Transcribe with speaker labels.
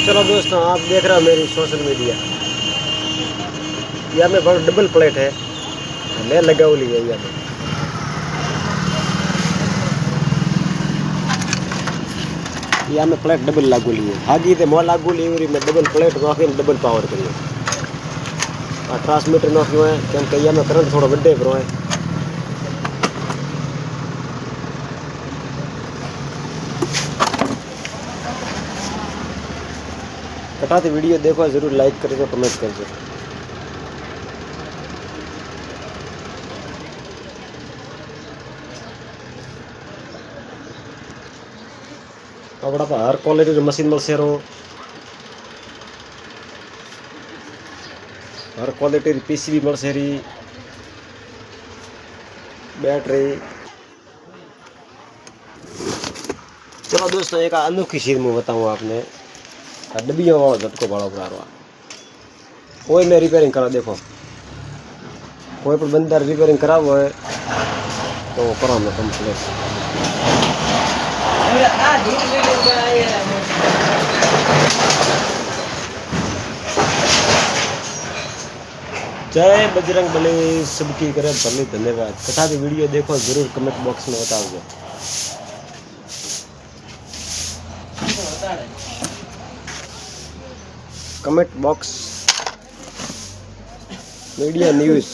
Speaker 1: चलो दोस्तों, आप देख रहे हो मेरी सोशल मीडिया। यह में बड़ा डबल प्लेट है, मैं लगाऊ ली है या में प्लेट डबल लागू ली है हाजी ते मो लागू ली में डबल प्लेट नाखी डबल पावर करियो। आ ट्रांसमीटर नाख्यो है केम के में करंट थोड़ो वड्डे करो है। कटाती वीडियो देखो, जरूर लाइक करजो, कमेंट करजो। अपना तो हर क्वालिटी मशीन मिल से हर क्वालिटी पीसीबी मिल से रही, बैटरी। चलो दोस्तों, एक अनोखी चीज मैं बताऊँ आपने, डबियों वाला झटको बड़ा बड़ा रहा कोई मैं रिपेयरिंग करा। देखो कोई पर बंदा रिपेयरिंग करा हुआ है तो करो मैं कंप्लीट। जय बजरंग बली, सबकी करे भली। धन्यवाद। कथा की वीडियो देखो, जरूर कमेंट बॉक्स में बताओगे। Comment box media news.